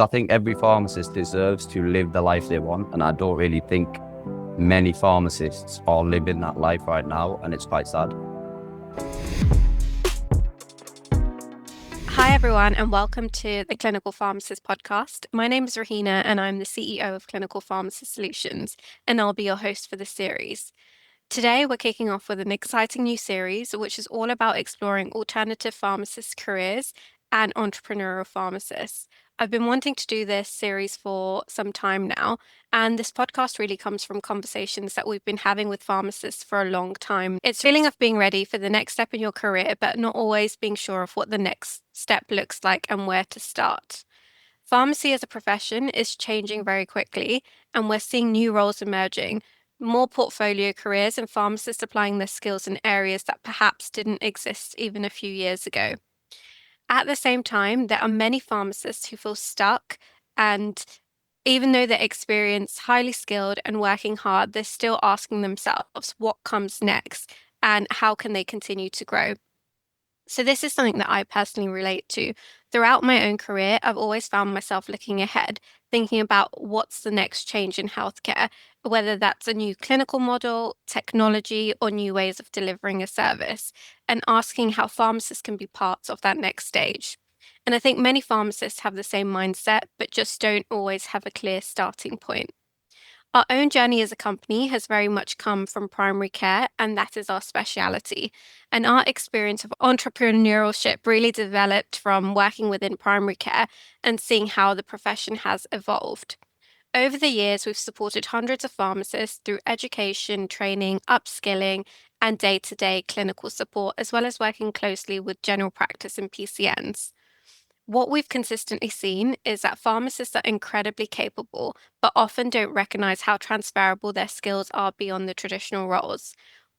I think every pharmacist deserves to live the life they want, and I don't really think many pharmacists are living that life right now, and it's quite sad. Hi, everyone, and welcome to the Clinical Pharmacist podcast. My name is Ruhina, and I'm the CEO of Clinical Pharmacist Solutions, and I'll be your host for this series. Today, we're kicking off with an exciting new series, which is all about exploring alternative pharmacist careers and entrepreneurial pharmacists. I've been wanting to do this series for some time now, and this podcast really comes from conversations that we've been having with pharmacists for a long time. It's feeling of being ready for the next step in your career, but not always being sure of what the next step looks like and where to start. Pharmacy as a profession is changing very quickly, and we're seeing new roles emerging, more portfolio careers, and pharmacists applying their skills in areas that perhaps didn't exist even a few years ago. At the same time, there are many pharmacists who feel stuck, and even though they're experienced, highly skilled, and working hard, they're still asking themselves what comes next and how can they continue to grow. So, this is something that I personally relate to. Throughout my own career, I've always found myself looking ahead, thinking about what's the next change in healthcare, whether that's a new clinical model, technology, or new ways of delivering a service, and asking how pharmacists can be parts of that next stage. And I think many pharmacists have the same mindset, but just don't always have a clear starting point. Our own journey as a company has very much come from primary care, and that is our speciality. And our experience of entrepreneurship really developed from working within primary care and seeing how the profession has evolved. Over the years, we've supported hundreds of pharmacists through education, training, upskilling, and day to day clinical support, as well as working closely with general practice and PCNs. What we've consistently seen is that pharmacists are incredibly capable, but often don't recognize how transferable their skills are beyond the traditional roles.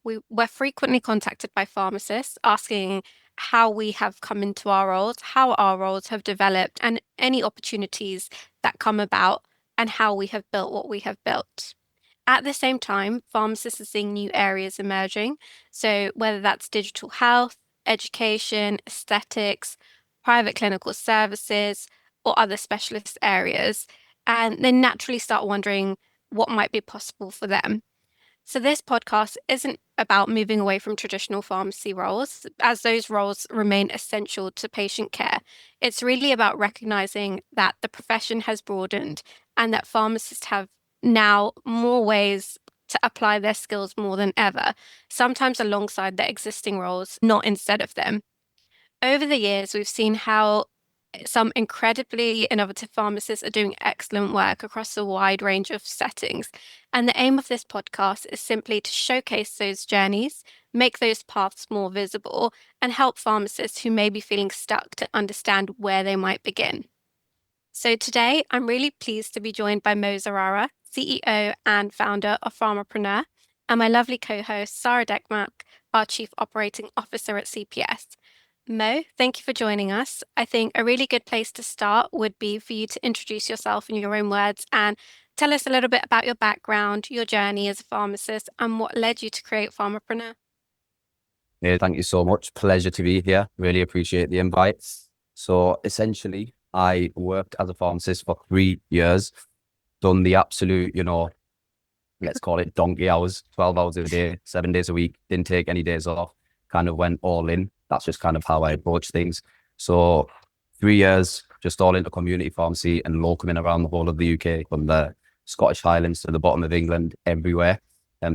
We're frequently contacted by pharmacists asking how we have come into our roles, how our roles have developed, and any opportunities that come about, and how we have built what we have built. At the same time, pharmacists are seeing new areas emerging. So, whether that's digital health, education, aesthetics, private clinical services, or other specialist areas, and they naturally start wondering what might be possible for them. So, this podcast isn't about moving away from traditional pharmacy roles, as those roles remain essential to patient care. It's really about recognizing that the profession has broadened and that pharmacists have now more ways to apply their skills more than ever, sometimes alongside their existing roles, not instead of them. Over the years, we've seen how some incredibly innovative pharmacists are doing excellent work across a wide range of settings. And the aim of this podcast is simply to showcase those journeys, make those paths more visible, and help pharmacists who may be feeling stuck to understand where they might begin. So today, I'm really pleased to be joined by Moe Zarara, CEO and founder of Pharmopreneur, and my lovely co-host, Sarah Dekmak, our Chief Operating Officer at CPS. Mo, thank you for joining us. I think a really good place to start would be for you to introduce yourself in your own words and tell us a little bit about your background, your journey as a pharmacist, and what led you to create Pharmopreneur. Yeah, thank you so much. Pleasure to be here. Really appreciate the invite. So essentially, I worked as a pharmacist for 3 years, done the absolute, let's call it donkey hours, 12 hours a day, 7 days a week, didn't take any days off, kind of went all in. That's just kind of how I approach things. So 3 years, just all into community pharmacy and locuming around the whole of the UK, from the Scottish Highlands to the bottom of England, everywhere.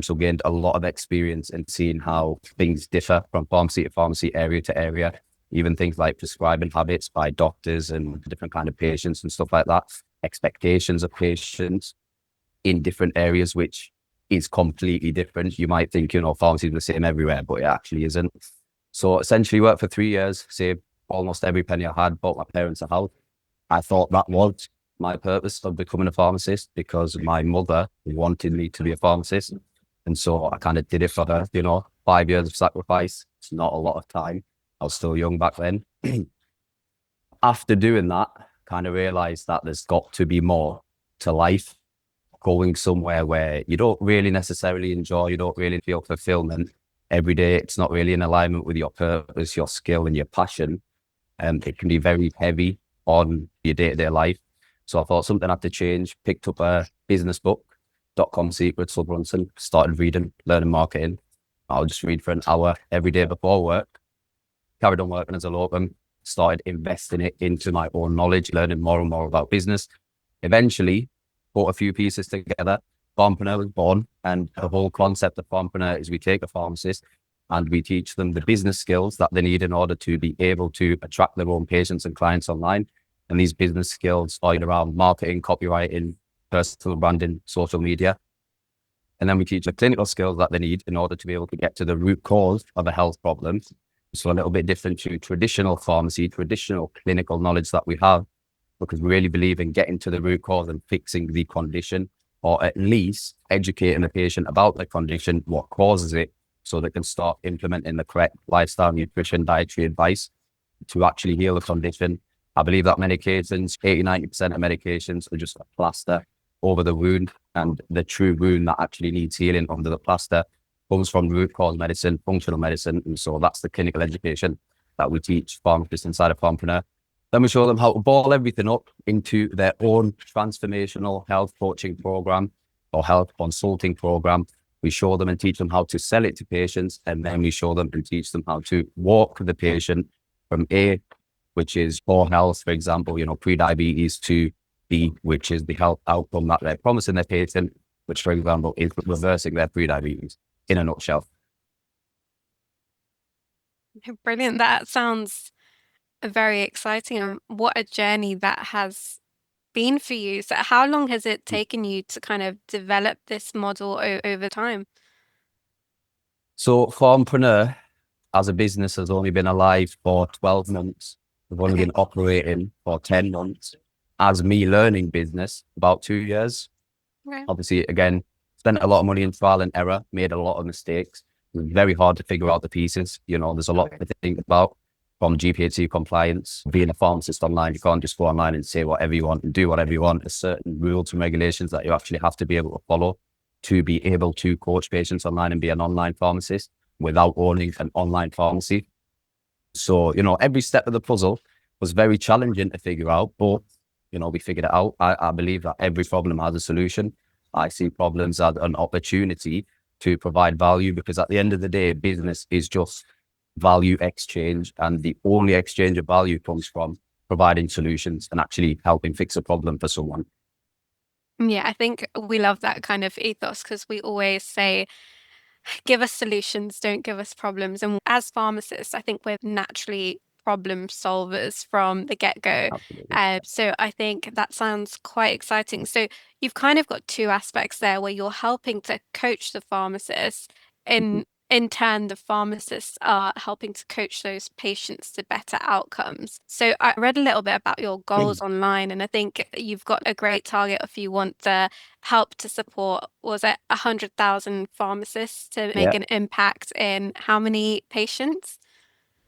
So gained a lot of experience in seeing how things differ from pharmacy to pharmacy, area to area, even things like prescribing habits by doctors and different kind of patients and stuff like that, expectations of patients in different areas, which is completely different. You might think, pharmacy is the same everywhere, but it actually isn't. So essentially worked for 3 years, saved almost every penny I had, bought my parents a house. I thought that was my purpose of becoming a pharmacist because my mother wanted me to be a pharmacist. And so I kind of did it for her, 5 years of sacrifice. It's not a lot of time. I was still young back then. After doing that, kind of realized that there's got to be more to life. Going somewhere where you don't really necessarily enjoy, you don't really feel fulfillment every day, it's not really in alignment with your purpose, your skill, and your passion. It can be very heavy on your day-to-day life. So I thought something had to change, picked up a business book, .com Secrets, Brunson, started reading, learning marketing. I'll just read for an hour every day before work, carried on working as a locum, started investing it into my own knowledge, learning more and more about business. Eventually, put a few pieces together. Pharmpreneur was born, and the whole concept of Pharmpreneur is we take a pharmacist and we teach them the business skills that they need in order to be able to attract their own patients and clients online. And these business skills are around marketing, copywriting, personal branding, social media. And then we teach the clinical skills that they need in order to be able to get to the root cause of a health problem. So a little bit different to traditional pharmacy, traditional clinical knowledge that we have, because we really believe in getting to the root cause and fixing the condition, or at least educating the patient about the condition, what causes it, so they can start implementing the correct lifestyle, nutrition, dietary advice to actually heal the condition. I believe that medications, 80-90% of medications are just a plaster over the wound, and the true wound that actually needs healing under the plaster comes from root cause medicine, functional medicine. And so that's the clinical education that we teach pharmacists inside of Pharmopreneur. Then we show them how to ball everything up into their own transformational health coaching program or health consulting program. We show them and teach them how to sell it to patients. And then we show them and teach them how to walk the patient from A, which is poor health, for example, pre-diabetes, to B, which is the health outcome that they're promising their patient, which, for example, is reversing their pre-diabetes in a nutshell. Brilliant. That sounds very exciting. And what a journey that has been for you. So how long has it taken you to kind of develop this model over time? So Pharmpreneur as a business has only been alive for 12 months. We've only Okay. been operating for 10 months. As me learning business, about 2 years. Okay. Obviously, again, spent a lot of money in trial and error, made a lot of mistakes. It was very hard to figure out the pieces. There's a lot to think about, from GPHC compliance. Being a pharmacist online, you can't just go online and say whatever you want and do whatever you want. There's certain rules and regulations that you actually have to be able to follow to be able to coach patients online and be an online pharmacist without owning an online pharmacy. So, every step of the puzzle was very challenging to figure out, but, we figured it out. I believe that every problem has a solution. I see problems as an opportunity to provide value, because at the end of the day, business is just value exchange. And the only exchange of value comes from providing solutions and actually helping fix a problem for someone. Yeah, I think we love that kind of ethos because we always say, give us solutions, don't give us problems. And as pharmacists, I think we're naturally problem solvers from the get-go. Absolutely. So I think that sounds quite exciting. So you've kind of got two aspects there where you're helping to coach the pharmacist. In turn, the pharmacists are helping to coach those patients to better outcomes. So I read a little bit about your goals online, and I think you've got a great target if you want to help to support, was it 100,000 pharmacists to make Yeah. an impact in how many patients?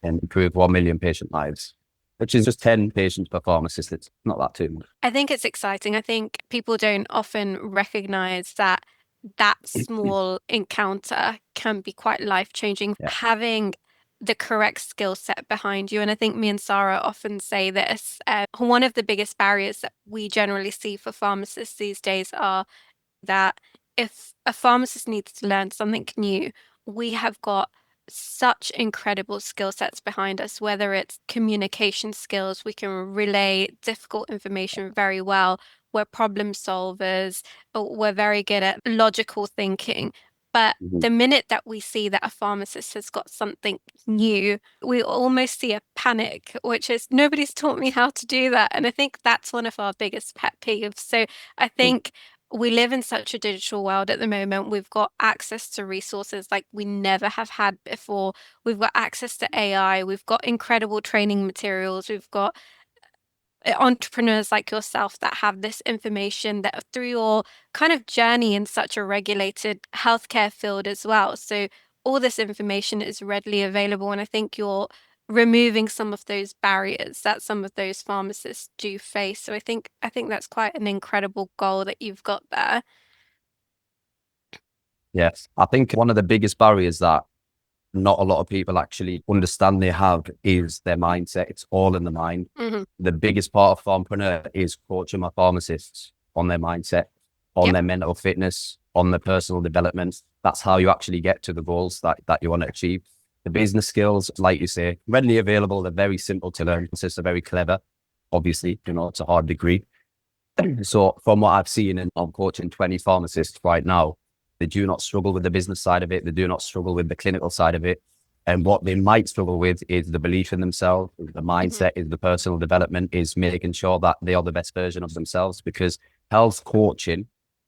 And improve 1 million patient lives, which is just 10 patients per pharmacist. It's not that too much. I think it's exciting. I think people don't often recognize that small encounter can be quite life-changing, Yeah. having the correct skill set behind you. And I think me and Sarah often say this. One of the biggest barriers that we generally see for pharmacists these days are that if a pharmacist needs to learn something new, we have got such incredible skill sets behind us, whether it's communication skills, we can relay difficult information very well, we're problem solvers, we're very good at logical thinking. But Mhm. the minute that we see that a pharmacist has got something new, we almost see a panic, which is nobody's taught me how to do that. And I think that's one of our biggest pet peeves. So I think we live in such a digital world at the moment. We've got access to resources like we never have had before. We've got access to AI. We've got incredible training materials. We've got entrepreneurs like yourself that have this information that through your kind of journey in such a regulated healthcare field as well. So all this information is readily available. And I think you're removing some of those barriers that some of those pharmacists do face. So I think that's quite an incredible goal that you've got there. Yes. I think one of the biggest barriers that not a lot of people actually understand they have is their mindset. It's all in the mind. Hmm. The biggest part of Pharmpreneur is coaching my pharmacists on their mindset, on Yep. their mental fitness, on their personal development. That's how you actually get to the goals that you want to achieve. The business skills, like you say, readily available. They're very simple to learn. They're very clever. Obviously, it's a hard degree. So from what I've seen, and I'm coaching 20 pharmacists right now, they do not struggle with the business side of it. They do not struggle with the clinical side of it. And what they might struggle with is the belief in themselves, the mindset, is the personal development, is making sure that they are the best version of themselves. Because health coaching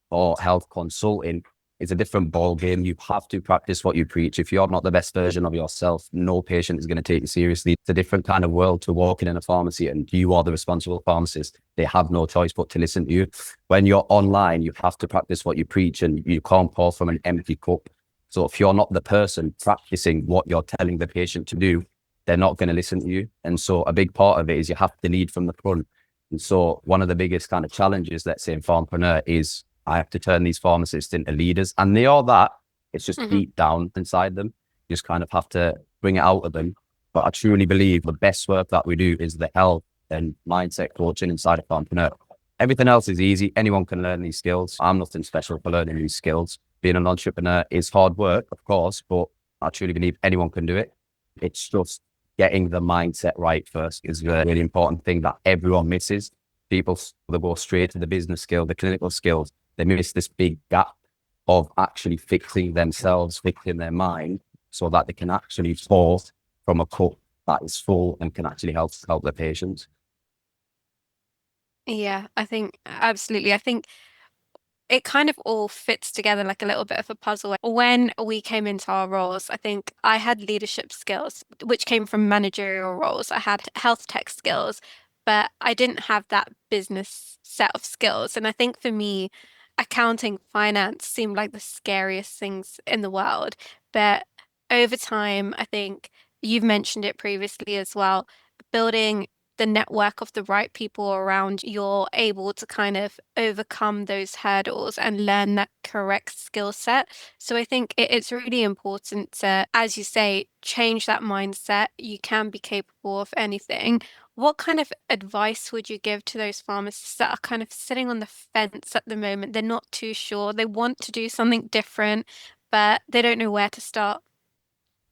or health consulting is a different ball game. You have to practice what you preach. If you're not the best version of yourself, no patient is going to take you seriously. It's a different kind of world to walking in a pharmacy and you are the responsible pharmacist. They have no choice but to listen to you. When you're online, you have to practice what you preach and you can't pour from an empty cup. So if you're not the person practicing what you're telling the patient to do, they're not going to listen to you. And so a big part of it is you have to lead from the front. And so one of the biggest kind of challenges, let's say in Pharmpreneur, is I have to turn these pharmacists into leaders. And they are that. It's just deep down inside them. You just kind of have to bring it out of them. But I truly believe the best work that we do is the health and mindset coaching inside of Pharmpreneur. Everything else is easy. Anyone can learn these skills. I'm nothing special for learning these skills. Being an entrepreneur is hard work, of course, but I truly believe anyone can do it. It's just getting the mindset right first is a really important thing that everyone misses. People, they go straight to the business skill, the clinical skills. They miss this big gap of actually fixing themselves, fixing their mind so that they can actually pour from a cup that is full and can actually help their patients. Yeah, I think absolutely. I think it kind of all fits together like a little bit of a puzzle. When we came into our roles, I think I had leadership skills, which came from managerial roles. I had health tech skills, but I didn't have that business set of skills. And I think for me, accounting, finance seemed like the scariest things in the world. But over time, I think you've mentioned it previously as well, building the network of the right people around, you're able to kind of overcome those hurdles and learn that correct skill set. So I think it's really important to, as you say, change that mindset. You can be capable of anything. What kind of advice would you give to those pharmacists that are kind of sitting on the fence at the moment? They're not too sure. They want to do something different, but they don't know where to start.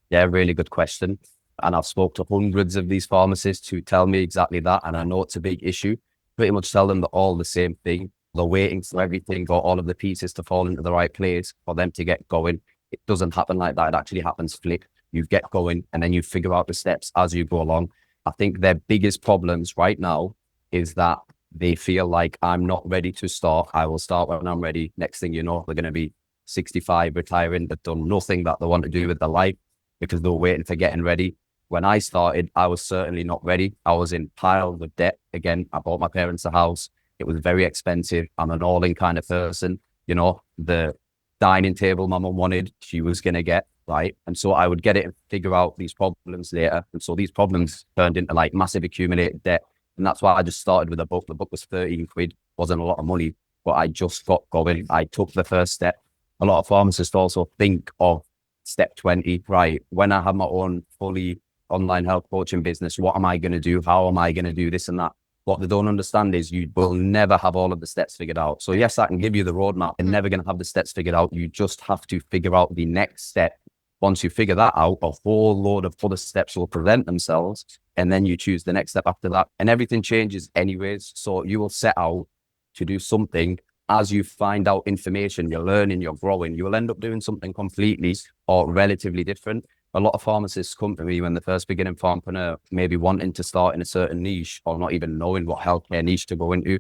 Yeah, really good question. And I've spoke to hundreds of these pharmacists who tell me exactly that. And I know it's a big issue. Pretty much tell them that all the same thing. They're waiting for everything or all of the pieces to fall into the right place for them to get going. It doesn't happen like that. It actually happens flip. You get going and then you figure out the steps as you go along. I think their biggest problems right now is that they feel like I'm not ready to start. I will start when I'm ready. Next thing you know, they're going to be 65, retiring. They've done nothing that they want to do with their life because they're waiting for getting ready. When I started, I was certainly not ready. I was in piles of debt. Again, I bought my parents a house. It was very expensive. I'm an all-in kind of person. The dining table my mum wanted, she was going to get, right? And so I would get it and figure out these problems later. And so these problems turned into like massive accumulated debt. And that's why I just started with a book. The book was 13 quid, wasn't a lot of money, but I just got going. I took the first step. A lot of pharmacists also think of step 20, right? When I have my own fully online health coaching business, what am I going to do? How am I going to do this and that? What they don't understand is you will never have all of the steps figured out. So yes, I can give you the roadmap. You're never going to have the steps figured out. You just have to figure out the next step. Once you figure that out, a whole load of other steps will present themselves. And then you choose the next step after that. And everything changes anyways. So you will set out to do something. As you find out information, you're learning, you're growing, you will end up doing something completely or relatively different. A lot of pharmacists come to me when they first begin in Pharmpreneur, maybe wanting to start in a certain niche or not even knowing what healthcare niche to go into.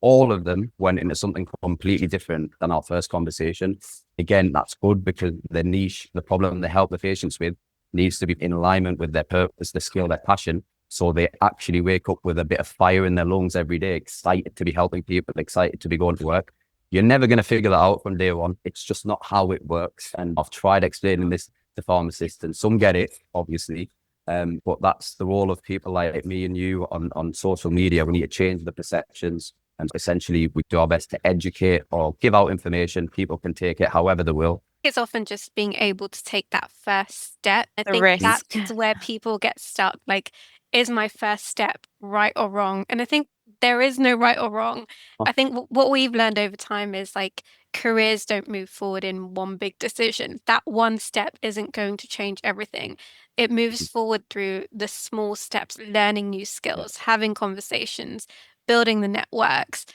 All of them went into something completely different than our first conversation. Again, that's good because the niche, the problem they help the patients with needs to be in alignment with their purpose, their skill, their passion. So they actually wake up with a bit of fire in their lungs every day, excited to be helping people, excited to be going to work. You're never going to figure that out from day one. It's just not how it works. And I've tried explaining this to pharmacists and some get it, obviously. But that's the role of people like me and you on social media. We need to change the perceptions. And essentially, we do our best to educate or give out information. People can take it however they will. It's often just being able to take that first step. I The think risk. that's where people get stuck. Like, is my first step right or wrong? And I think there is no right or wrong. I think what we've learned over time is like careers don't move forward in one big decision. That one step isn't going to change everything. It moves forward through the small steps, learning new Yeah. skills, having conversations, building the networks,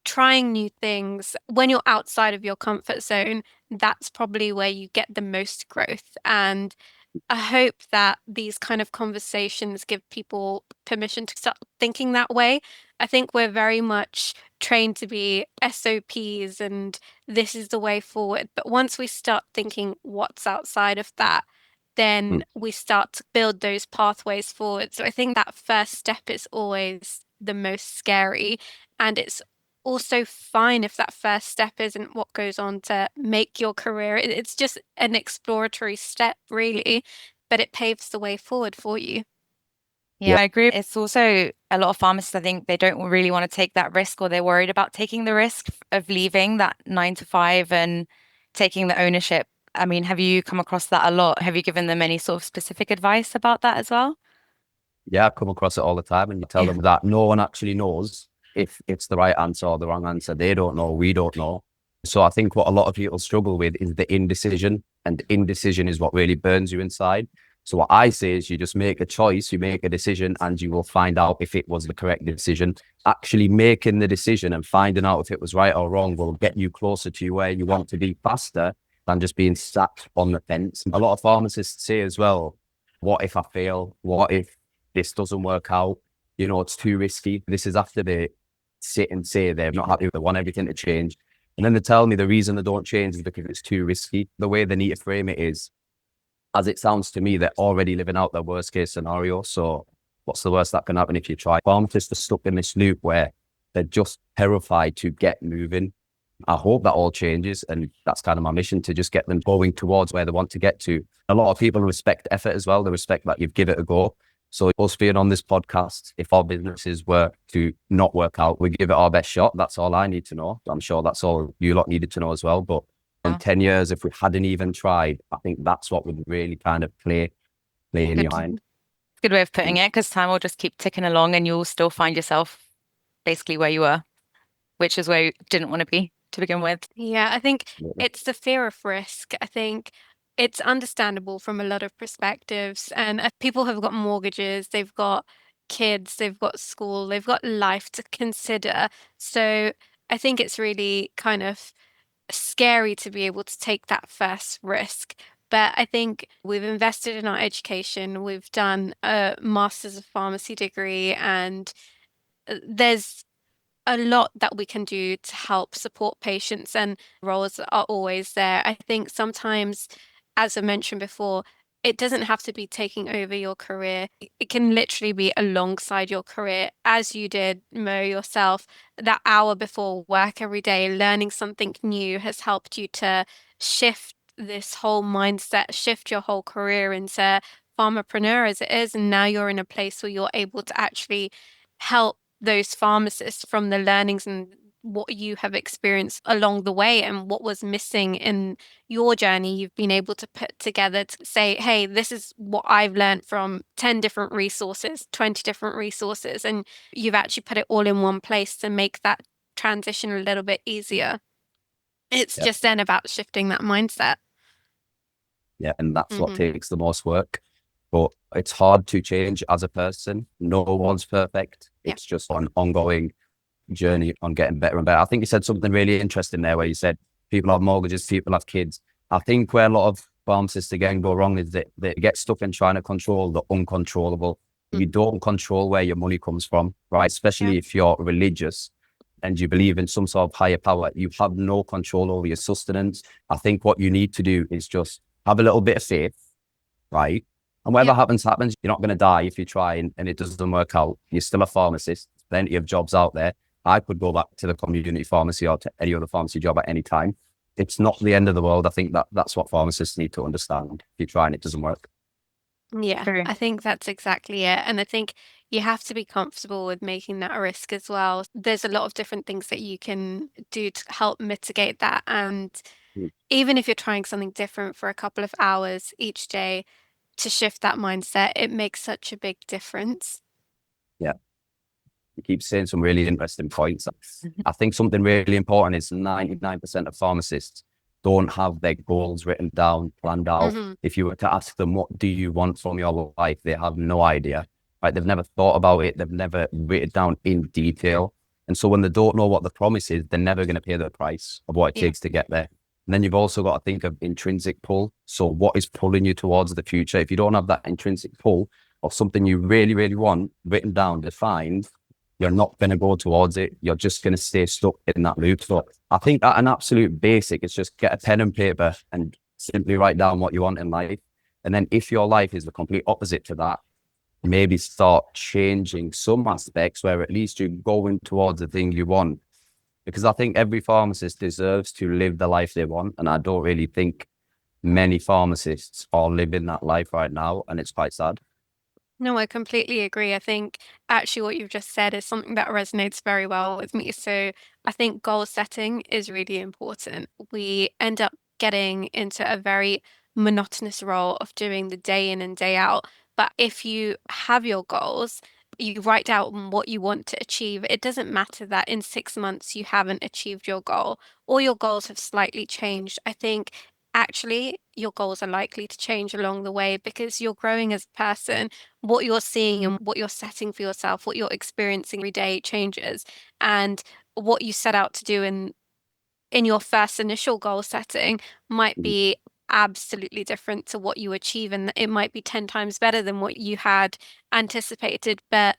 trying new things. When you're outside of your comfort zone, that's probably where you get the most growth. And I hope that these kind of conversations give people permission to start thinking that way. I think we're very much trained to be SOPs and this is the way forward. But once we start thinking what's outside of that, Mm. then we start to build those pathways forward. So I think that first step is always the most scary. And it's also fine if that first step isn't what goes on to make your career. It's just an exploratory step, really, but it paves the way forward for you. Yeah, I agree. It's also a lot of pharmacists, I think they don't really want to take that risk, or they're worried about taking the risk of leaving that 9 to 5 and taking the ownership. I mean, have you come across that a lot? Have you given them any sort of specific advice about that as well? Yeah, I come across it all the time, and you tell Yeah. them that no one actually knows if it's the right answer or the wrong answer. They don't know, we don't know. So I think what a lot of people struggle with is the indecision, and indecision is what really burns you inside. So what I say is you just make a choice, you make a decision, and you will find out if it was the correct decision. Actually making the decision and finding out if it was right or wrong will get you closer to where you want to be faster than just being sat on the fence. A lot of pharmacists say as well, what if I fail? What if this doesn't work out? You know, it's too risky. This is after they sit and say they're not happy, they want everything to change. And then they tell me the reason they don't change is because it's too risky. The way they need to frame it is, as it sounds to me, they're already living out their worst case scenario. So what's the worst that can happen if you try? Pharmacists are stuck in this loop where they're just terrified to get moving. I hope that all changes. And that's kind of my mission, to just get them going towards where they want to get to. A lot of people respect effort as well. They respect that you've given it a go. So us being on this podcast, if our businesses were to not work out, we give it our best shot. That's all I need to know. I'm sure that's all you lot needed to know as well. But in Yeah. 10 years, if we hadn't even tried, I think that's what would really kind of play in your Good, mind. good way of putting it, because time will just keep ticking along and you'll still find yourself basically where you were, which is where you didn't want to be to begin with. Yeah, I think Yeah. it's the fear of risk. I think it's understandable from a lot of perspectives. And people have got mortgages, they've got kids, they've got school, they've got life to consider. So I think it's really kind of scary to be able to take that first risk. But I think we've invested in our education. We've done a master's of pharmacy degree, and there's a lot that we can do to help support patients, and roles are always there. I think sometimes, as I mentioned before, it doesn't have to be taking over your career. It can literally be alongside your career, as you did, Mo, yourself. That hour before work every day, learning something new has helped you to shift this whole mindset, shift your whole career into pharmapreneur as it is. And now you're in a place where you're able to actually help those pharmacists from the learnings and what you have experienced along the way and what was missing in your journey. You've been able to put together to say, hey, this is what I've learned from 10 different resources, 20 different resources, and you've actually put it all in one place to make that transition a little bit easier. It's Yeah. just then about shifting that mindset. Yeah. And that's what Hmm. takes the most work. But it's hard to change as a person. No one's perfect. Yeah. It's just an ongoing journey on getting better and better. I think you said something really interesting there where you said people have mortgages, people have kids. I think where a lot of pharmacists again go wrong is that they get stuck in trying to control the uncontrollable. Mm. You don't control where your money comes from, right? Yeah. Especially if you're religious and you believe in some sort of higher power, you have no control over your sustenance. I think what you need to do is just have a little bit of faith, right? And whatever Yeah. happens, happens. You're not going to die if you try and it doesn't work out. You're still a pharmacist. There's plenty of jobs out there. I could go back to the community pharmacy or to any other pharmacy job at any time. It's not the end of the world. I think that's what pharmacists need to understand. If you try and it doesn't work. Yeah, True. I think that's exactly it. And I think you have to be comfortable with making that a risk as well. There's a lot of different things that you can do to help mitigate that. And even if you're trying something different for a couple of hours each day to shift that mindset, it makes such a big difference. Yeah. You keep saying some really interesting points. I think something really important is 99% of pharmacists don't have their goals written down, planned out. If you were to ask them, what do you want from your life? They have no idea, right? They've never thought about it. They've never written it down in detail. And so when they don't know what the promise is, they're never going to pay the price of what it takes to get there. And then you've also got to think of intrinsic pull. So what is pulling you towards the future? If you don't have that intrinsic pull of something you really, really want written down, defined, you're not going to go towards it. You're just going to stay stuck in that loop. So I think at an absolute basic is just get a pen and paper and simply write down what you want in life. And then if your life is the complete opposite to that, maybe start changing some aspects where at least you're going towards the thing you want. Because I think every pharmacist deserves to live the life they want. And I don't really think many pharmacists are living that life right now. And it's quite sad. No, I completely agree. I think actually what you've just said is something that resonates very well with me. So I think goal setting is really important. We end up getting into a very monotonous role of doing the day in and day out. But if you have your goals, you write down what you want to achieve. It doesn't matter that in 6 months you haven't achieved your goal or your goals have slightly changed. I think actually your goals are likely to change along the way because you're growing as a person. What you're seeing and what you're setting for yourself, what you're experiencing every day changes. And what you set out to do in your first initial goal setting might be absolutely different to what you achieve, and it might be 10 times better than what you had anticipated. But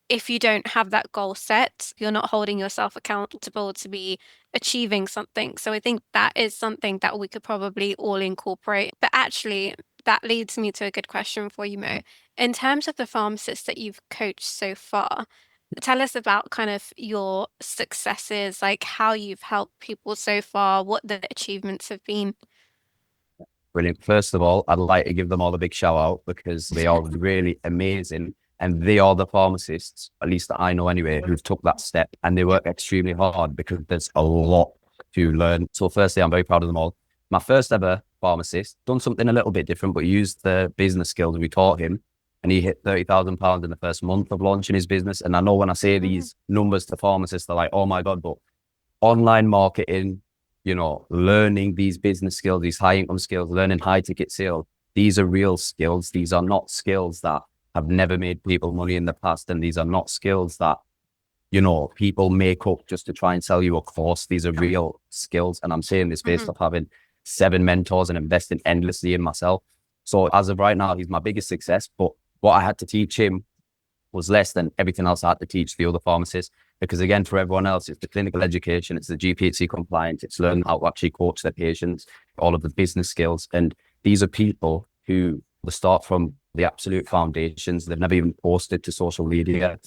if you don't have that goal set, you're not holding yourself accountable to be achieving something. So I think that is something that we could probably all incorporate. But actually, that leads me to a good question for you, Mo. In terms of the pharmacists that you've coached so far, tell us about kind of your successes, like how you've helped people so far, what the achievements have been. Brilliant. First of all, I'd like to give them all a big shout out because they are really amazing. And they are the pharmacists, at least that I know anyway, who've took that step, and they work extremely hard because there's a lot to learn. So firstly, I'm very proud of them all. My first ever pharmacist done something a little bit different, but used the business skills we taught him. And he hit £30,000 in the first month of launching his business. And I know when I say these numbers to pharmacists, they're like, oh my God, but online marketing, learning these business skills, these high income skills, learning high ticket sales, these are real skills. These are not skills that have never made people money in the past. And these are not skills that, people make up just to try and sell you a course. These are real skills. And I'm saying this based off having 7 mentors and investing endlessly in myself. So as of right now, he's my biggest success. But what I had to teach him was less than everything else I had to teach the other pharmacists. Because again, for everyone else, it's the clinical education, it's the GPHC compliance, it's learning how to actually coach their patients, all of the business skills. And these are people who start from the absolute foundations. They've never even posted to social media.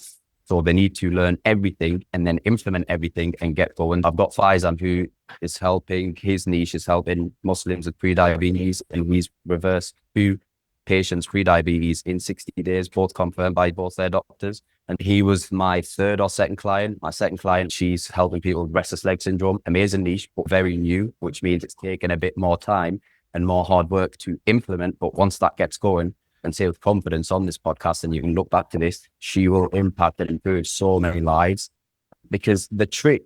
So they need to learn everything and then implement everything and get going. I've got Faizan, who is helping, his niche is helping Muslims with pre-diabetes, and he's reversed 2 patients pre-diabetes in 60 days, both confirmed by both their doctors. And he was my third or second client. My second client, she's helping people with restless leg syndrome. Amazing niche, but very new, which means it's taken a bit more time and more hard work to implement. But once that gets going, and say with confidence on this podcast, and you can look back to this, she will impact and improve so many lives. Because the trick,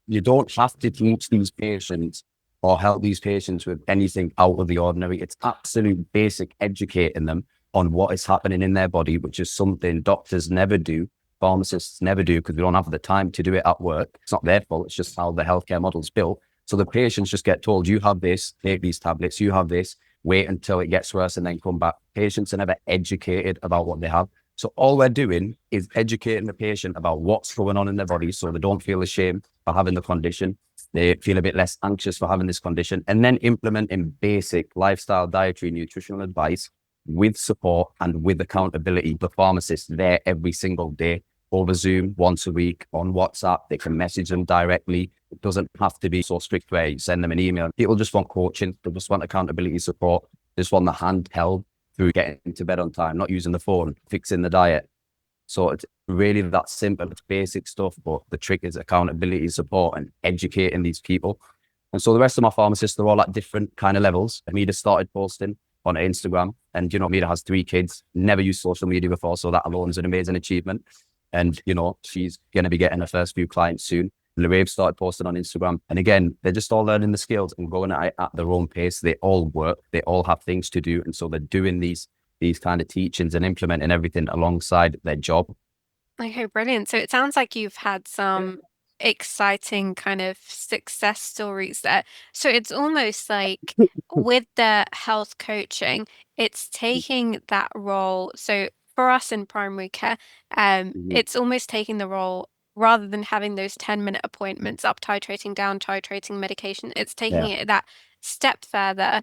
you don't have to teach these patients or help these patients with anything out of the ordinary. It's absolute basic educating them on what is happening in their body, which is something doctors never do, pharmacists never do, because we don't have the time to do it at work. It's not their fault. It's just how the healthcare model is built. So the patients just get told, you have this, take these tablets, you have this, wait until it gets worse and then come back. Patients are never educated about what they have. So all we're doing is educating the patient about what's going on in their body so they don't feel ashamed for having the condition. They feel a bit less anxious for having this condition, and then implementing basic lifestyle, dietary, nutritional advice with support and with accountability. The pharmacist there every single day over Zoom, once a week, on WhatsApp. They can message them directly. It doesn't have to be so strict where you send them an email. People just want coaching. They just want accountability support. They just want the hand held through getting to bed on time, not using the phone, fixing the diet. So it's really that simple. It's basic stuff, but the trick is accountability support and educating these people. And so the rest of my pharmacists, they're all at different kind of levels. Amida started posting on Instagram, and, Amida has 3 kids, never used social media before. So that alone is an amazing achievement. And, she's going to be getting her first few clients soon. Lorraine started posting on Instagram. And again, they're just all learning the skills and going at their own pace. They all work. They all have things to do. And so they're doing these kind of teachings and implementing everything alongside their job. Okay, brilliant. So it sounds like you've had some exciting kind of success stories there. So it's almost like with the health coaching, it's taking that role. So for us in primary care, it's almost taking the role rather than having those 10-minute appointments, up titrating, down titrating medication. It's taking Yeah. it that step further,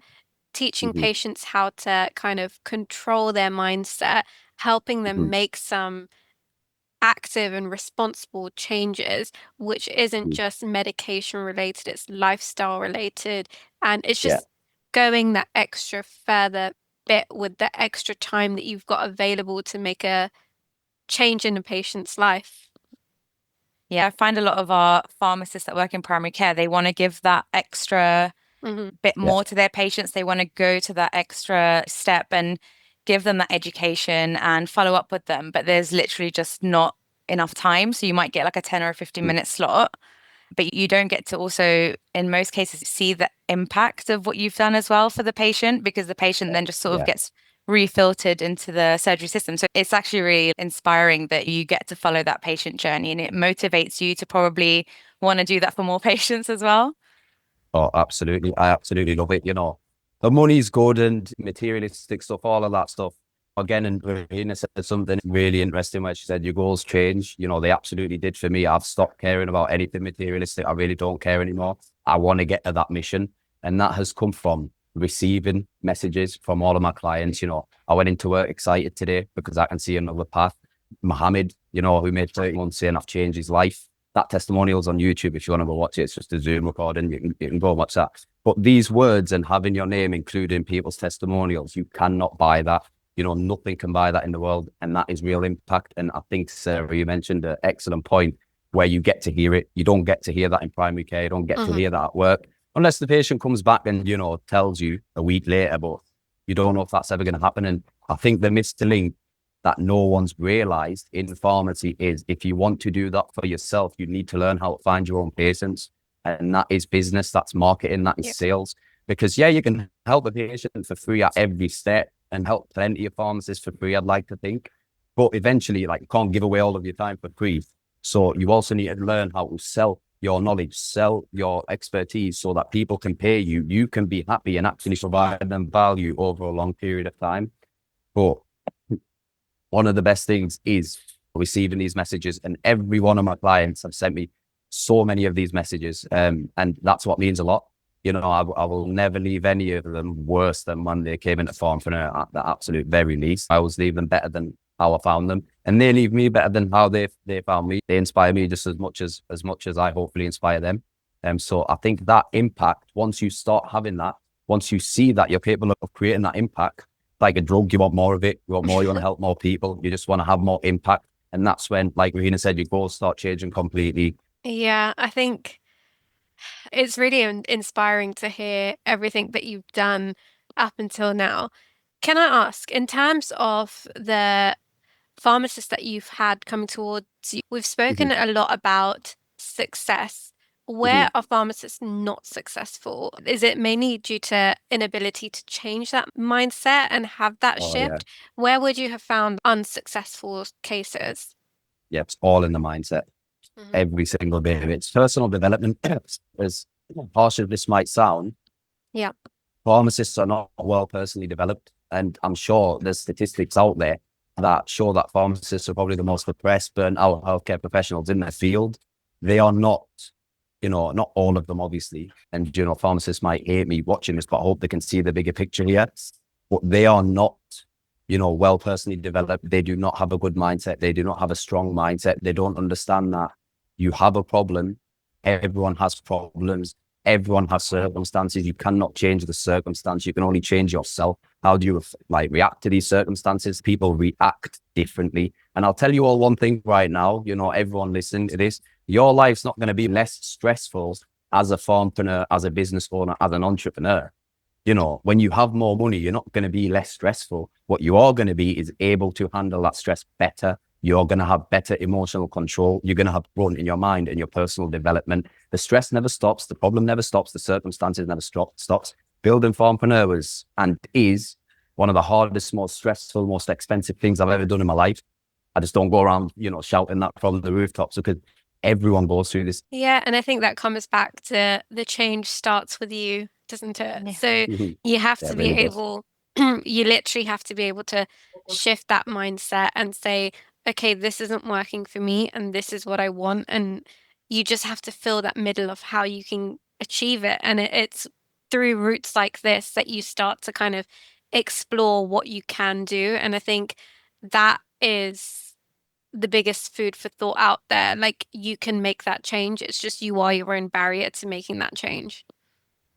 teaching patients how to kind of control their mindset, helping them make some active and responsible changes, which isn't just medication related, it's lifestyle related. And it's Yeah. just going that extra further bit with the extra time that you've got available to make a change in a patient's life. Yeah, I find a lot of our pharmacists that work in primary care, they want to give that extra bit Yeah. more to their patients. They want to go to that extra step and give them that education and follow up with them. But there's literally just not enough time. So you might get like a 10 or a 15-minute slot, but you don't get to also, in most cases, see the impact of what you've done as well for the patient, because the patient then just sort of Yeah. gets refiltered into the surgery system. So it's actually really inspiring that you get to follow that patient journey, and it motivates you to probably want to do that for more patients as well. Oh, absolutely. I absolutely love it. The money's good and materialistic stuff, all of that stuff. Again, and Ruhina said something really interesting where she said, your goals change. They absolutely did for me. I've stopped caring about anything materialistic. I really don't care anymore. I want to get to that mission. And that has come from receiving messages from all of my clients. I went into work excited today because I can see another path. Mohammed, who made 30 months saying I've changed his life. That testimonial's on YouTube. If you want to go watch it, it's just a Zoom recording. You can go watch that. But these words and having your name included in people's testimonials, you cannot buy that. Nothing can buy that in the world. And that is real impact. And I think, Sarah, you mentioned an excellent point where you get to hear it. You don't get to hear that in primary care. You don't get to hear that at work unless the patient comes back and, tells you a week later, but you don't know if that's ever going to happen. And I think the missed link that no one's realized in pharmacy is if you want to do that for yourself, you need to learn how to find your own patients. And that is business, that's marketing, that is sales. Because you can help a patient for free at every step and help plenty of pharmacists for free, I'd like to think. But eventually, you can't give away all of your time for free. So you also need to learn how to sell your knowledge, sell your expertise so that people can pay you. You can be happy and actually provide them value over a long period of time. But one of the best things is receiving these messages, and every one of my clients have sent me so many of these messages. And that's what means a lot. I will never leave any of them worse than when they came into Pharmopreneur at the absolute very least. I always leave them better than how I found them, and they leave me better than how they found me. They inspire me just as much as I hopefully inspire them. So I think that impact, once you start having that, once you see that you're capable of creating that impact, like a drug, you want more of it. You want more. You want to help more people. You just want to have more impact, and that's when, like Ruhina said, your goals start changing completely. Yeah, I think it's really inspiring to hear everything that you've done up until now. Can I ask, in terms of the pharmacists that you've had coming towards you, we've spoken a lot about success. Where are pharmacists not successful? Is it mainly due to inability to change that mindset and have that shift? Where would you have found unsuccessful cases? Yeah, it's all in the mindset. Every single bit of it. It's personal development. As harsh as this might sound, pharmacists are not well personally developed. And I'm sure there's statistics out there that show that pharmacists are probably the most depressed, burnt out healthcare professionals in their field. They are not, not all of them, obviously. And, pharmacists might hate me watching this, but I hope they can see the bigger picture here. But they are not, well personally developed. They do not have a good mindset. They do not have a strong mindset. They don't understand that you have a problem. Everyone has problems. Everyone has circumstances. You cannot change the circumstance. You can only change yourself. How do you react to these circumstances? People react differently. And I'll tell you all one thing right now, everyone listening to this, your life's not going to be less stressful as a pharmpreneur, as a business owner, as an entrepreneur, you know, when you have more money, you're not going to be less stressful. What you are going to be is able to handle that stress better. You're going to have better emotional control. You're going to have growth in your mind and your personal development. The stress never stops. The problem never stops. The circumstances never stops. Building Pharmpreneur was and is one of the hardest, most stressful, most expensive things I've ever done in my life. I just don't go around, you know, shouting that from the rooftops because everyone goes through this. Yeah, and I think that comes back to the change starts with you, doesn't it? Yeah. So you have Yeah, to it be really does. able, you literally have to be able to shift that mindset and say, okay, this isn't working for me and this is what I want. And you just have to fill that middle of how you can achieve it. And it's through routes like this that you start to kind of explore what you can do. And I think that is the biggest food for thought out there. Like you can make that change. It's just you are your own barrier to making that change.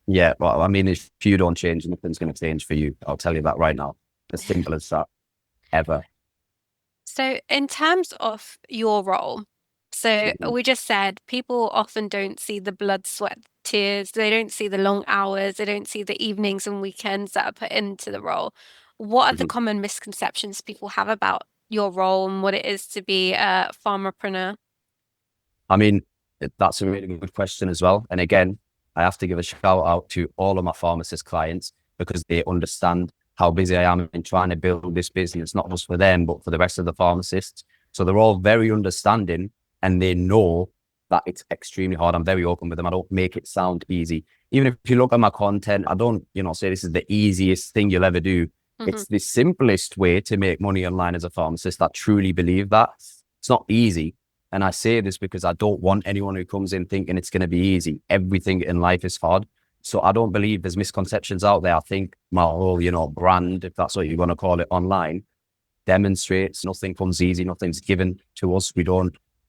Yeah, well, I mean, if you don't change, nothing's going to change for you. I'll tell you that right now. As simple as that, ever. So, in terms of your role, so Mhm. we just said people often don't see the blood, sweat, tears. They don't see the long hours. They don't see the evenings and weekends that are put into the role. What are the Mhm. common misconceptions people have about your role and what it is to be a pharmapreneur? I mean, that's a really good question as well. And again, I have to give a shout out to all of my pharmacist clients because they understand how busy I am in trying to build this business, not just for them, but for the rest of the pharmacists. So they're all very understanding and they know that it's extremely hard. I'm very open with them. I don't make it sound easy. Even if you look at my content, I don't, you know, say this is the easiest thing you'll ever do. Hmm. It's the simplest way to make money online as a pharmacist. I truly believe that. It's not easy. And I say this because I don't want anyone who comes in thinking it's going to be easy. Everything in life is hard. So I don't believe there's misconceptions out there. I think my whole, you know, brand, if that's what you want to call it, online, demonstrates nothing comes easy, nothing's given to us.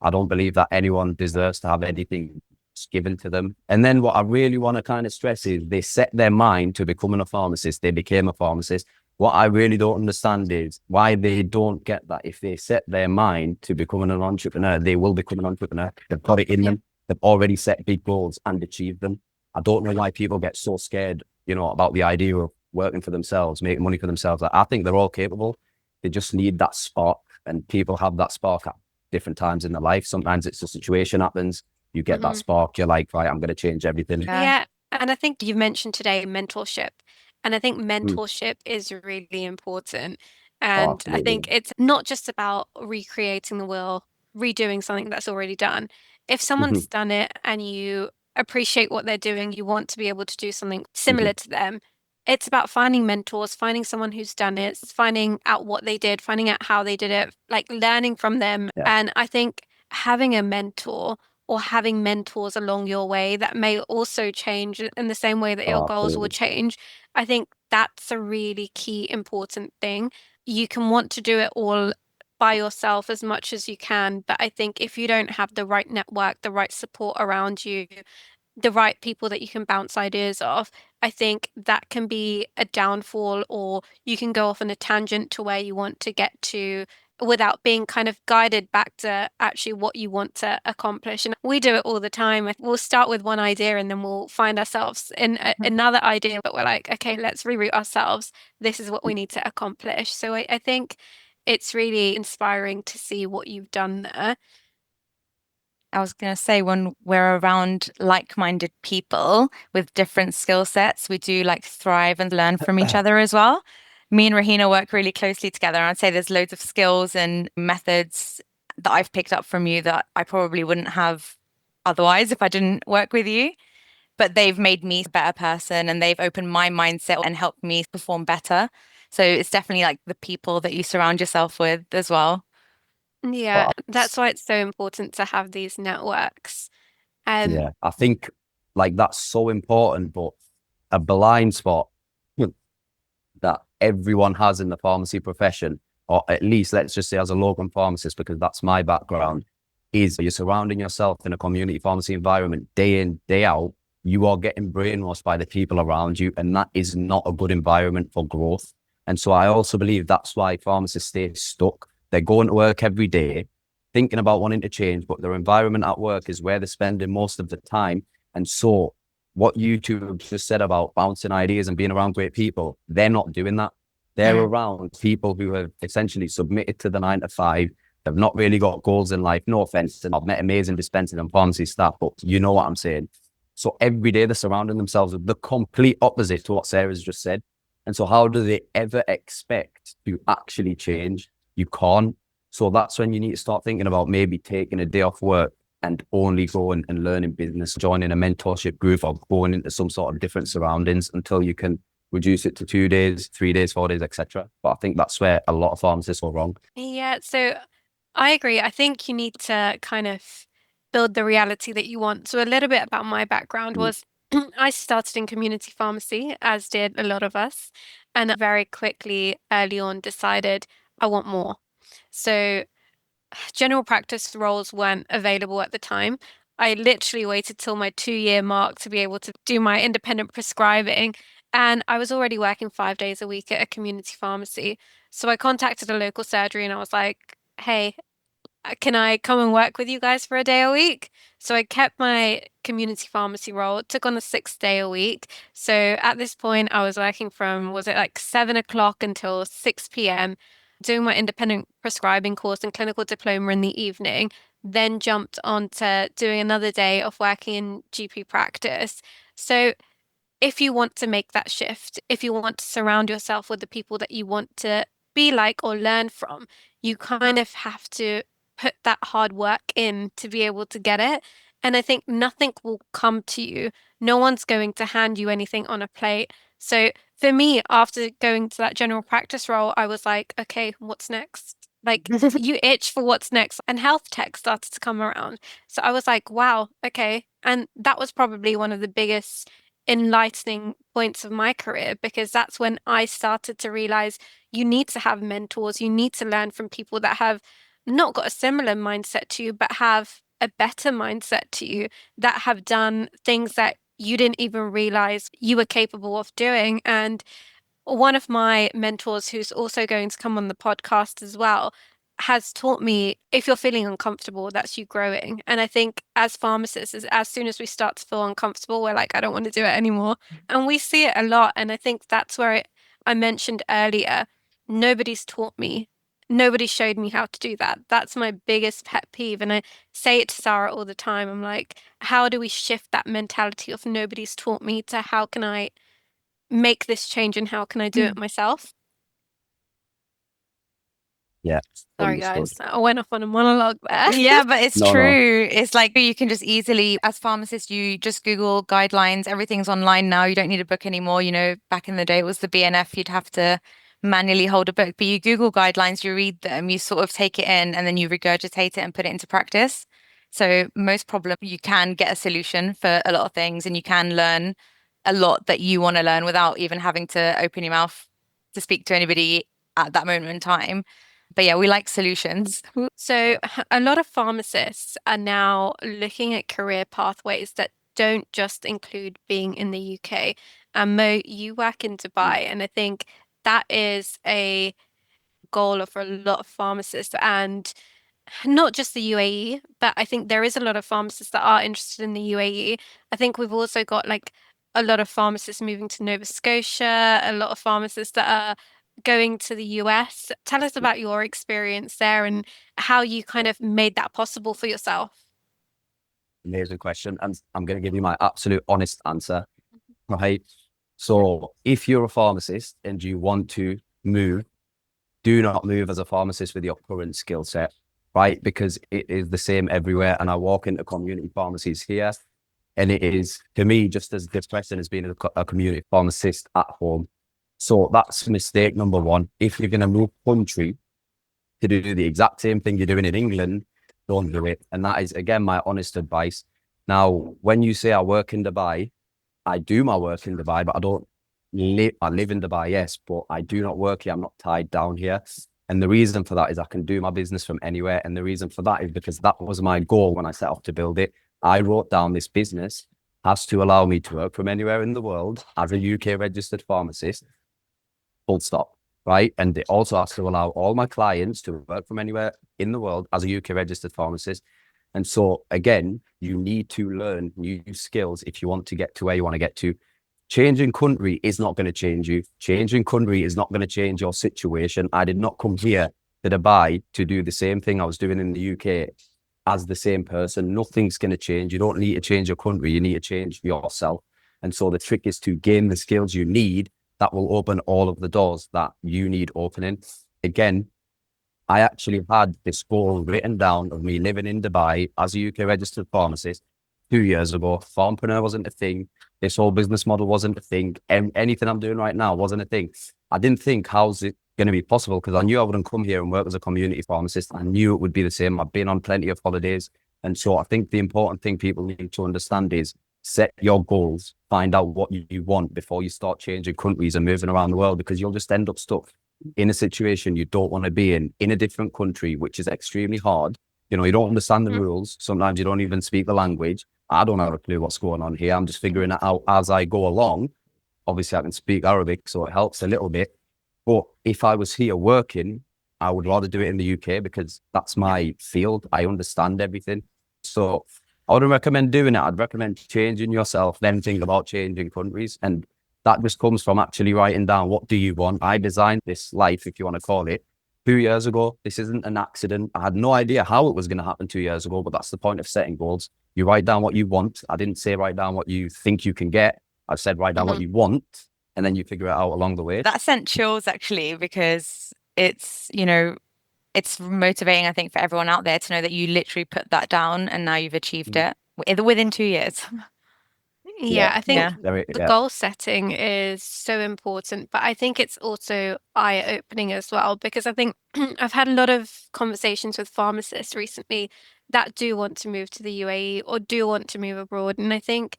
I don't believe that anyone deserves to have anything given to them. And then what I really want to kind of stress is they set their mind to becoming a pharmacist. They became a pharmacist. What I really don't understand is why they don't get that. If they set their mind to becoming an entrepreneur, they will become an entrepreneur. They've got it in them. They've already set big goals and achieved them. I don't know why people get so scared, you know, about the idea of working for themselves, making money for themselves. I think they're all capable. They just need that spark, and people have that spark at different times in their life. Sometimes it's a situation happens, you get that spark, you're like, right, I'm going to change everything. Yeah. Yeah. And I think you've mentioned today mentorship. And I think Mm. mentorship is really important. Oh, And I absolutely. think it's not just about recreating the wheel, redoing something that's already done. If Mhm, someone's done it and you appreciate what they're doing, you want to be able to do something mhm. similar to them. It's about finding mentors, finding someone who's done it, finding out what they did, finding out how they did it, like learning from them. Yeah. And I think having a mentor or having mentors along your way that may also change in the same way that your Oh, goals will absolutely. change. I think that's a really key important thing. You can want to do it all by yourself as much as you can, but I think if you don't have the right network, the right support around you, the right people that you can bounce ideas off, I think that can be a downfall, or you can go off on a tangent to where you want to get to without being kind of guided back to actually what you want to accomplish. And we do it all the time. We'll start with one idea and then we'll find ourselves in another idea, but we're like, okay, let's reroute ourselves. This is what we need to accomplish. So I think it's really inspiring to see what you've done there. I was going to say, when we're around like-minded people with different skill sets, we do like thrive and learn from each other as well. Me and Ruhina work really closely together. And I'd say there's loads of skills and methods that I've picked up from you that I probably wouldn't have otherwise if I didn't work with you. But they've made me a better person and they've opened my mindset and helped me perform better. So it's definitely like the people that you surround yourself with as well. Yeah, But that's why it's so important to have these networks. Um, yeah, I think like that's so important, but a blind spot that everyone has in the pharmacy profession, or at least let's just say as a local pharmacist, because that's my background, is you're surrounding yourself in a community pharmacy environment day in, day out. You are getting brainwashed by the people around you, and that is not a good environment for growth. And so I also believe that's why pharmacists stay stuck. They're going to work every day, thinking about wanting to change, but their environment at work is where they're spending most of the time. And so what you two have just said about bouncing ideas and being around great people, they're not doing that. They're around people who have essentially submitted to the 9 to 5, have not really got goals in life. No offense, and I've met amazing dispensing and pharmacy staff, but you know what I'm saying. So every day they're surrounding themselves with the complete opposite to what Sarah's just said. And so how do they ever expect to actually change? You can't. So that's when you need to start thinking about maybe taking a day off work and only going and learning business, joining a mentorship group, or going into some sort of different surroundings until you can reduce it to 2 days, 3 days, 4 days, etc. But I think that's where a lot of pharmacists go wrong. Yeah, so I agree. I think you need to kind of build the reality that you want. So a little bit about my background was I started in community pharmacy, as did a lot of us, and very quickly early on decided I want more. So general practice roles weren't available at the time. I literally waited till my 2-year mark to be able to do my independent prescribing. And I was already working 5 days a week at a community pharmacy. So I contacted a local surgery and I was like, hey, can I come and work with you guys for a day a week? So I kept my community pharmacy role, took on a 6th day a week. So at this point, I was working from, was it like 7 o'clock until 6 p.m., doing my independent prescribing course and clinical diploma in the evening, then jumped on to doing another day of working in GP practice. So if you want to make that shift, if you want to surround yourself with the people that you want to be like or learn from, you kind of have to put that hard work in to be able to get it. And I think nothing will come to you. No one's going to hand you anything on a plate. So for me, after going to that general practice role, I was like, okay, what's next? Like you itch for what's next. And health tech started to come around. So I was like, wow, okay. And that was probably one of the biggest enlightening points of my career, because that's when I started to realize you need to have mentors, you need to learn from people that have not got a similar mindset to you, but have a better mindset to you, that have done things that you didn't even realize you were capable of doing. And one of my mentors, who's also going to come on the podcast as well, has taught me if you're feeling uncomfortable, that's you growing. And I think as pharmacists, as soon as we start to feel uncomfortable, we're like, I don't want to do it anymore. And we see it a lot. And I think that's where I mentioned earlier, nobody's taught me. Nobody showed me how to do that. That's my biggest pet peeve. And I say it to Sarah all the time. I'm like, how do we shift that mentality of nobody's taught me to how can I make this change and how can I do it myself? Yeah. Sorry, Understood. guys. I went off on a monologue there. Yeah, but it's No. true. It's like you can just easily, as pharmacists, you just Google guidelines. Everything's online now. You don't need a book anymore. You know, back in the day, it was the BNF. You'd have to manually hold a book, but you Google guidelines, you read them, you sort of take it in, and then you regurgitate it and put it into practice. So most problem, you can get a solution for a lot of things, and you can learn a lot that you want to learn without even having to open your mouth to speak to anybody at that moment in time. But yeah, we like solutions. So a lot of pharmacists are now looking at career pathways that don't just include being in the UK. And Mo, you work in Dubai, and I think that is a goal of a lot of pharmacists, and not just the UAE, but I think there is a lot of pharmacists that are interested in the UAE. I think we've also got like a lot of pharmacists moving to Nova Scotia, a lot of pharmacists that are going to the US. Tell us about your experience there and how you kind of made that possible for yourself. Amazing question. And I'm going to give you my absolute honest answer. Right. So if you're a pharmacist and you want to move, do not move as a pharmacist with your current skill set, right? Because it is the same everywhere. And I walk into community pharmacies here, and it is, to me, just as depressing as being a community pharmacist at home. So that's mistake number one. If you're going to move country to do the exact same thing you're doing in England, don't do it. And that is, again, my honest advice. Now, when you say I work in Dubai, I do my work in Dubai, but I don't live. I live in Dubai, yes, but I do not work here. I'm not tied down here. And the reason for that is I can do my business from anywhere. And the reason for that is because that was my goal when I set off to build it. I wrote down this business has to allow me to work from anywhere in the world as a UK registered pharmacist, full stop, right? And it also has to allow all my clients to work from anywhere in the world as a UK registered pharmacist. And so again, you need to learn new skills if you want to get to where you want to get to. Changing country is not going to change you. Changing country is not going to change your situation. I did not come here to Dubai to do the same thing I was doing in the UK as the same person. Nothing's going to change. You don't need to change your country. You need to change yourself. And so the trick is to gain the skills you need that will open all of the doors that you need opening. Again, I actually had this goal written down of me living in Dubai as a UK registered pharmacist 2 years ago. Pharmpreneur wasn't a thing. This whole business model wasn't a thing. Anything I'm doing right now wasn't a thing. I didn't think, how's it going to be possible? Because I knew I wouldn't come here and work as a community pharmacist. I knew it would be the same. I've been on plenty of holidays. And so I think the important thing people need to understand is set your goals, find out what you want before you start changing countries and moving around the world, because you'll just end up stuck in a situation you don't want to be in a different country, which is extremely hard. You know, you don't understand the rules. Sometimes you don't even speak the language. I don't have a clue what's going on here. I'm just figuring it out as I go along. Obviously, I can speak Arabic, so it helps a little bit. But if I was here working, I would rather do it in the UK because that's my field. I understand everything. So I wouldn't recommend doing it. I'd recommend changing yourself, then think about changing countries. And that just comes from actually writing down, what do you want? I designed this life, if you want to call it, 2 years ago. This isn't an accident. I had no idea how it was going to happen 2 years ago, but that's the point of setting goals. You write down what you want. I didn't say write down what you think you can get. I said write down what you want, and then you figure it out along the way. That sent chills actually, because it's, you know, it's motivating, I think, for everyone out there to know that you literally put that down and now you've achieved it within 2 years. Yeah, I think the goal setting is so important, but I think it's also eye-opening as well, because I think I've had a lot of conversations with pharmacists recently that do want to move to the UAE or do want to move abroad. And I think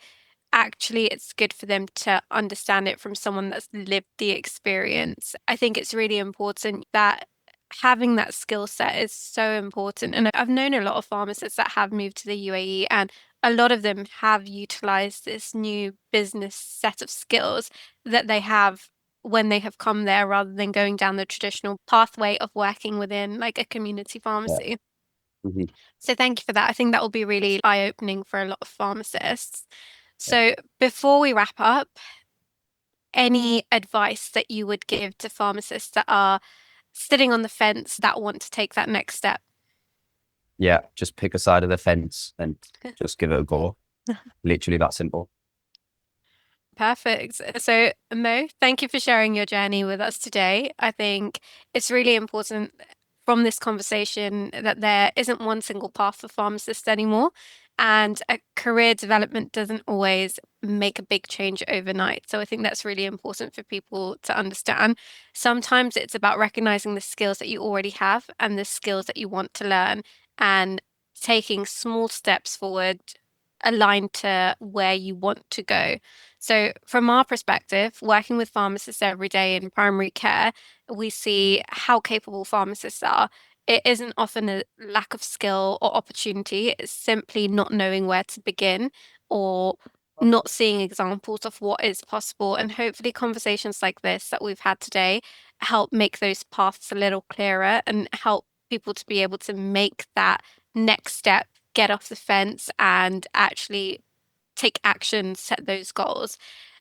actually it's good for them to understand it from someone that's lived the experience. I think it's really important that having that skill set is so important. And I've known a lot of pharmacists that have moved to the UAE, and a lot of them have utilized this new business set of skills that they have when they have come there, rather than going down the traditional pathway of working within like a community pharmacy. So thank you for that. I think that will be really eye-opening for a lot of pharmacists. So before we wrap up, any advice that you would give to pharmacists that are sitting on the fence that want to take that next step? Yeah, just pick a side of the fence and just give it a go. Literally that simple. Perfect. So, Mo, thank you for sharing your journey with us today. I think it's really important from this conversation that there isn't one single path for pharmacists anymore, and a career development doesn't always make a big change overnight. So I think that's really important for people to understand. Sometimes it's about recognizing the skills that you already have and the skills that you want to learn, and taking small steps forward aligned to where you want to go. So, from our perspective, working with pharmacists every day in primary care, we see how capable pharmacists are. It isn't often a lack of skill or opportunity, it's simply not knowing where to begin or not seeing examples of what is possible. And hopefully, conversations like this that we've had today help make those paths a little clearer and help people to be able to make that next step, get off the fence, and actually take action, set those goals.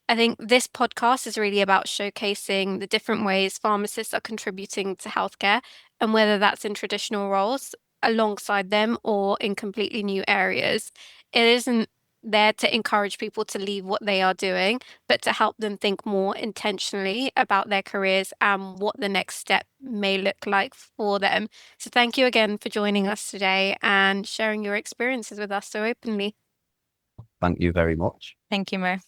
I think this podcast is really about showcasing the different ways pharmacists are contributing to healthcare, and whether that's in traditional roles alongside them or in completely new areas. It isn't there to encourage people to leave what they are doing, but to help them think more intentionally about their careers and what the next step may look like for them. So thank you again for joining us today and sharing your experiences with us so openly. Thank you very much. Thank you, Mo.